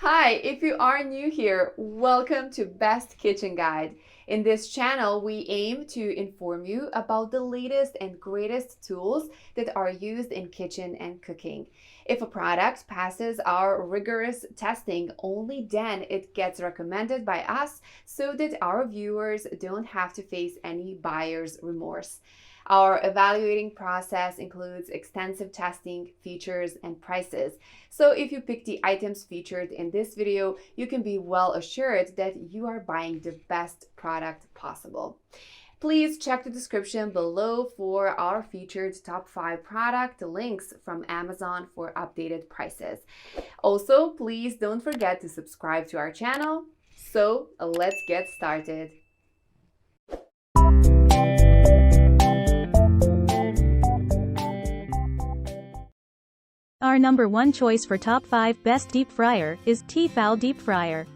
Hi, if you are new here, welcome to Best Kitchen Guide. In this channel, we aim to inform you about the latest and greatest tools that are used in kitchen and cooking. If a product passes our rigorous testing, only then it gets recommended by us so that our viewers don't have to face any buyer's remorse. Our evaluating process includes extensive testing, features, and prices. So if you pick the items featured in this video, you can be well assured that you are buying the best product possible. Please check the description below for our featured top 5 product links from Amazon for updated prices. Also, please don't forget to subscribe to our channel. So let's get started. Our number one choice for top 5 best deep fryer is Tefal Deep Fryer.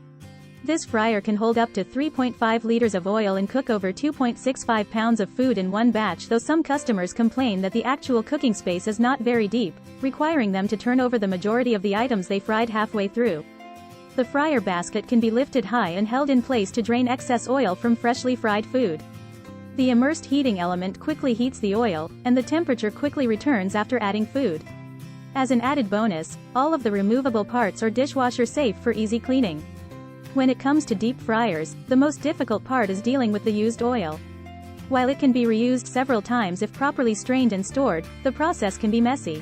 This fryer can hold up to 3.5 liters of oil and cook over 2.65 pounds of food in one batch, though some customers complain that the actual cooking space is not very deep, requiring them to turn over the majority of the items they fried halfway through. The fryer basket can be lifted high and held in place to drain excess oil from freshly fried food. The immersed heating element quickly heats the oil, and the temperature quickly returns after adding food. As an added bonus, all of the removable parts are dishwasher safe for easy cleaning. When it comes to deep fryers, the most difficult part is dealing with the used oil. While it can be reused several times if properly strained and stored, the process can be messy.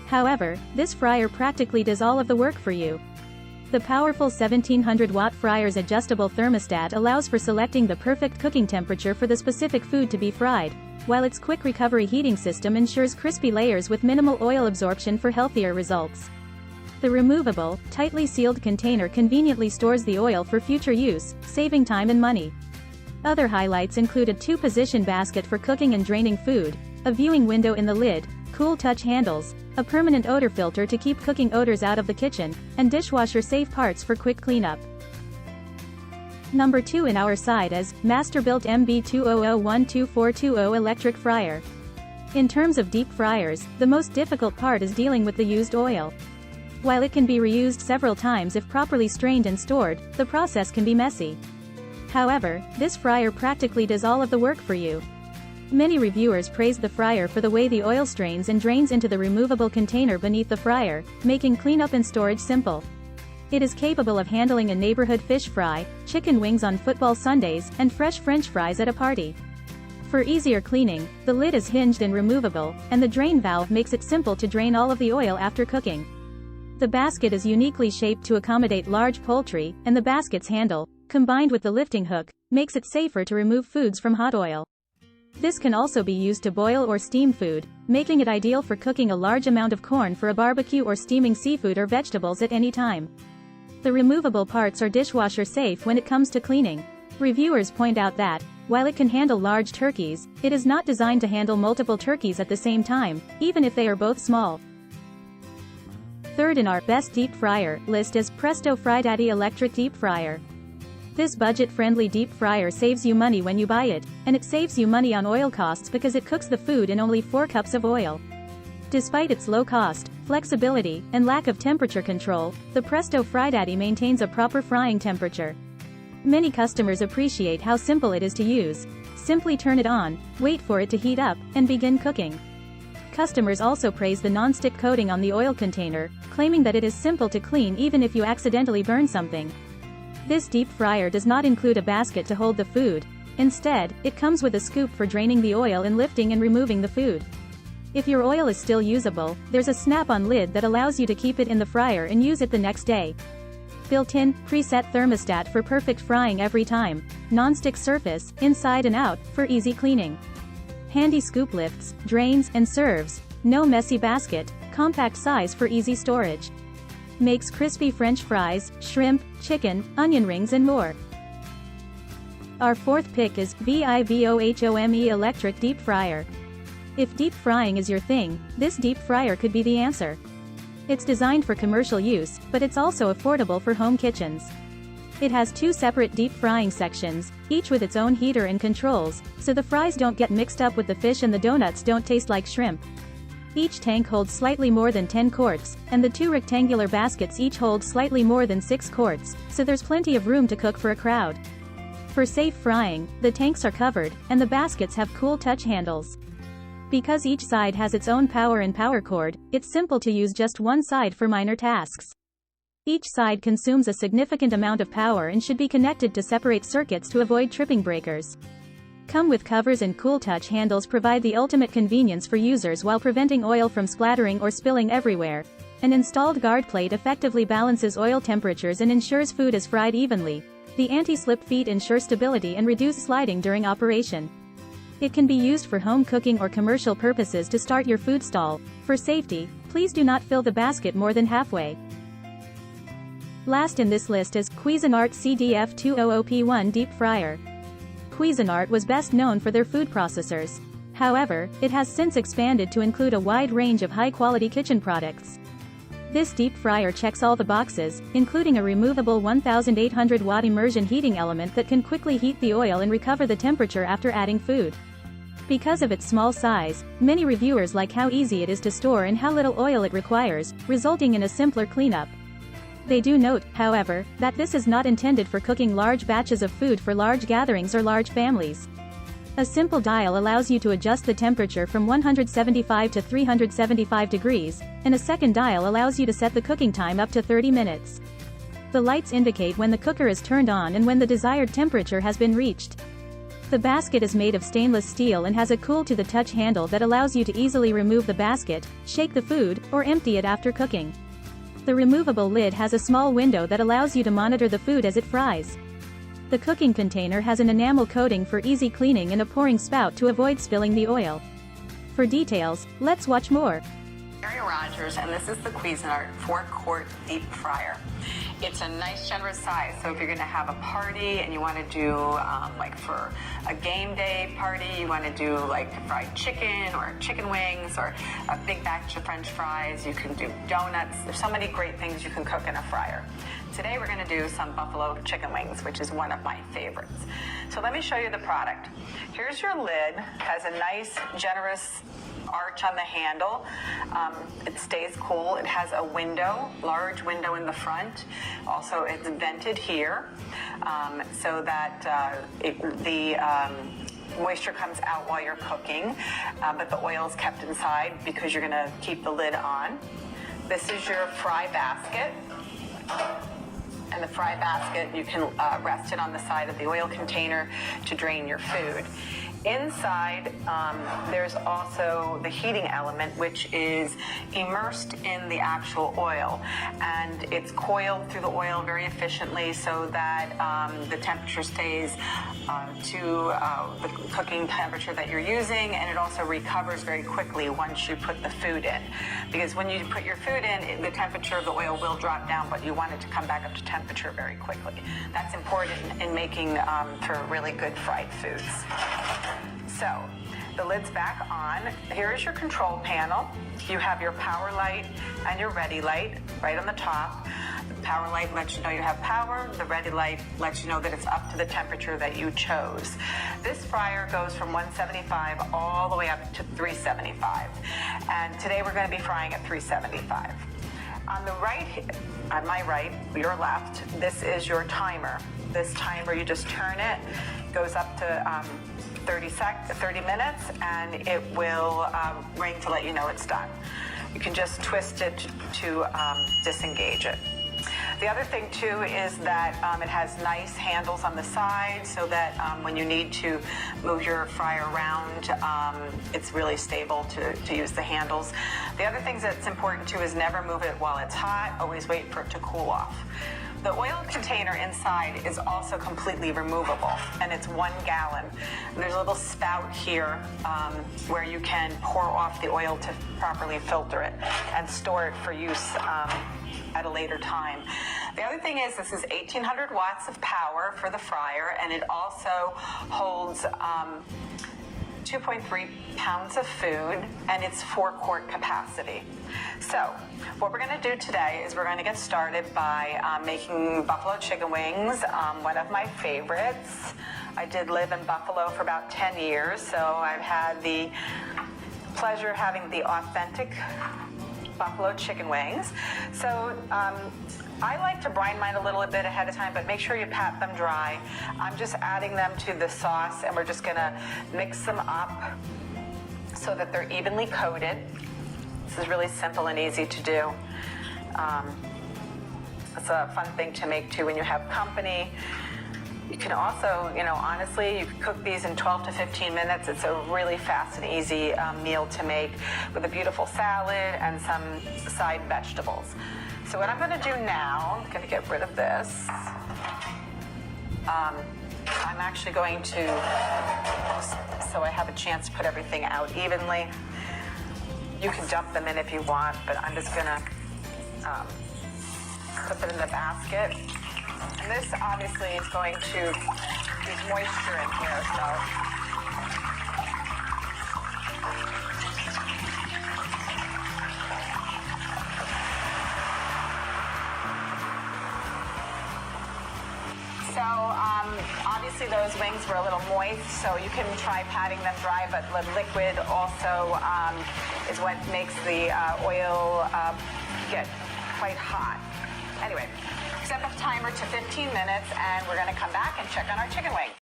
However, this fryer practically does all of the work for you. The powerful 1700-watt fryer's adjustable thermostat allows for selecting the perfect cooking temperature for the specific food to be fried, while its quick recovery heating system ensures crispy layers with minimal oil absorption for healthier results. The removable, tightly sealed container conveniently stores the oil for future use, saving time and money. Other highlights include a 2-position basket for cooking and draining food, a viewing window in the lid, cool touch handles, a permanent odor filter to keep cooking odors out of the kitchen, and dishwasher-safe parts for quick cleanup. Number 2 in our side is Masterbuilt MB2001240 Electric Fryer. In terms of deep fryers, the most difficult part is dealing with the used oil. While it can be reused several times if properly strained and stored, the process can be messy. However, this fryer practically does all of the work for you. Many reviewers praise the fryer for the way the oil strains and drains into the removable container beneath the fryer, making cleanup and storage simple. It is capable of handling a neighborhood fish fry, chicken wings on football Sundays, and fresh French fries at a party. For easier cleaning, the lid is hinged and removable, and the drain valve makes it simple to drain all of the oil after cooking. The basket is uniquely shaped to accommodate large poultry, and the basket's handle, combined with the lifting hook, makes it safer to remove foods from hot oil. This can also be used to boil or steam food, making it ideal for cooking a large amount of corn for a barbecue or steaming seafood or vegetables at any time. The removable parts are dishwasher safe when it comes to cleaning. Reviewers point out that, while it can handle large turkeys, it is not designed to handle multiple turkeys at the same time, even if they are both small. Third in our best deep fryer list is Presto FryDaddy Electric Deep Fryer. This budget-friendly deep fryer saves you money when you buy it, and it saves you money on oil costs because it cooks the food in only 4 cups of oil. Despite its low cost, flexibility, and lack of temperature control, the Presto FryDaddy maintains a proper frying temperature. Many customers appreciate how simple it is to use. Simply turn it on, wait for it to heat up, and begin cooking. Customers also praise the non-stick coating on the oil container, claiming that it is simple to clean even if you accidentally burn something. This deep fryer does not include a basket to hold the food. Instead, it comes with a scoop for draining the oil and lifting and removing the food. If your oil is still usable, there's a snap-on lid that allows you to keep it in the fryer and use it the next day. Built-in, preset thermostat for perfect frying every time. Non-stick surface, inside and out, for easy cleaning. Handy scoop lifts, drains, and serves. No messy basket, compact size for easy storage. Makes crispy French fries, shrimp, chicken, onion rings and more. Our fourth pick is VIVOHOME Electric Deep Fryer. If deep frying is your thing, this deep fryer could be the answer. It's designed for commercial use, but it's also affordable for home kitchens. It has 2 separate deep frying sections, each with its own heater and controls, so the fries don't get mixed up with the fish and the donuts don't taste like shrimp. Each tank holds slightly more than 10 quarts, and the two rectangular baskets each hold slightly more than 6 quarts, so there's plenty of room to cook for a crowd. For safe frying, the tanks are covered, and the baskets have cool touch handles. Because each side has its own power and power cord, it's simple to use just one side for minor tasks. Each side consumes a significant amount of power and should be connected to separate circuits to avoid tripping breakers. Come with covers, and cool touch handles provide the ultimate convenience for users while preventing oil from splattering or spilling everywhere. An installed guard plate effectively balances oil temperatures and ensures food is fried evenly. The anti-slip feet ensure stability and reduce sliding during operation. It can be used for home cooking or commercial purposes to start your food stall. For safety, please do not fill the basket more than halfway. Last in this list is Cuisinart CDF200P1 Deep Fryer. Cuisinart was best known for their food processors. However, it has since expanded to include a wide range of high-quality kitchen products. This deep fryer checks all the boxes, including a removable 1800 watt immersion heating element that can quickly heat the oil and recover the temperature after adding food. Because of its small size, many reviewers like how easy it is to store and how little oil it requires, resulting in a simpler cleanup. They do note, however, that this is not intended for cooking large batches of food for large gatherings or large families. A simple dial allows you to adjust the temperature from 175 to 375 degrees, and a second dial allows you to set the cooking time up to 30 minutes. The lights indicate when the cooker is turned on and when the desired temperature has been reached. The basket is made of stainless steel and has a cool-to-the-touch handle that allows you to easily remove the basket, shake the food, or empty it after cooking. The removable lid has a small window that allows you to monitor the food as it fries. The cooking container has an enamel coating for easy cleaning and a pouring spout to avoid spilling the oil. For details, let's watch more. Mary Rogers, and this is the Cuisinart 4-quart deep fryer. It's a nice generous size, so if you're going to have a party and you want to do like for a game day party, you want to do like fried chicken or chicken wings or a big batch of French fries, you can do donuts. There's so many great things you can cook in a fryer. Today we're going to do some buffalo chicken wings, which is one of my favorites. So let me show you the product. Here's your lid. It has a nice generous arch on the handle. It stays cool. It has a window, large window in the front. Also, it's vented here so that the moisture comes out while you're cooking, but the oil is kept inside because you're going to keep the lid on. This is your fry basket. And the fry basket, you can rest it on the side of the oil container to drain your food. Inside, there's also the heating element, which is immersed in the actual oil, and it's coiled through the oil very efficiently so that the temperature stays to the cooking temperature that you're using, and it also recovers very quickly once you put the food in. Because when you put your food in, the temperature of the oil will drop down, but you want it to come back up to temperature very quickly. That's important in making for really good fried foods. So, the lid's back on. Here is your control panel. You have your power light and your ready light right on the top. The power light lets you know you have power. The ready light lets you know that it's up to the temperature that you chose. This fryer goes from 175 all the way up to 375. And today we're going to be frying at 375. On the right, on my right, your left, this is your timer. This timer, you just turn it, goes up to 30 minutes, and it will ring to let you know it's done. You can just twist it to disengage it. The other thing too is that it has nice handles on the side so that when you need to move your fryer around, it's really stable to use the handles. The other things that's important too is never move it while it's hot. Always wait for it to cool off. The oil container inside is also completely removable, and it's 1 gallon. And there's a little spout here where you can pour off the oil to properly filter it and store it for use at a later time. The other thing is this is 1800 watts of power for the fryer, and it also holds 2.3 pounds of food, and it's 4-quart capacity. So what we're going to do today is we're going to get started by making buffalo chicken wings, one of my favorites. I did live in Buffalo for about 10 years, so I've had the pleasure having the authentic buffalo chicken wings. So I like to brine mine a little bit ahead of time, but make sure you pat them dry. I'm just adding them to the sauce, and we're just gonna mix them up so that they're evenly coated. This is really simple and easy to do. It's a fun thing to make too when you have company. You can also, honestly, you can cook these in 12 to 15 minutes. It's a really fast and easy meal to make with a beautiful salad and some side vegetables. So what I'm going to do now, I'm going to get rid of this. I'm actually going to, so I have a chance to put everything out evenly. You can dump them in if you want, but I'm just going to put them in the basket. And this obviously is going to use moisture in here, so. So obviously those wings were a little moist, so you can try patting them dry, but the liquid also is what makes the oil get quite hot. Anyway, set the timer to 15 minutes, and we're going to come back and check on our chicken wings.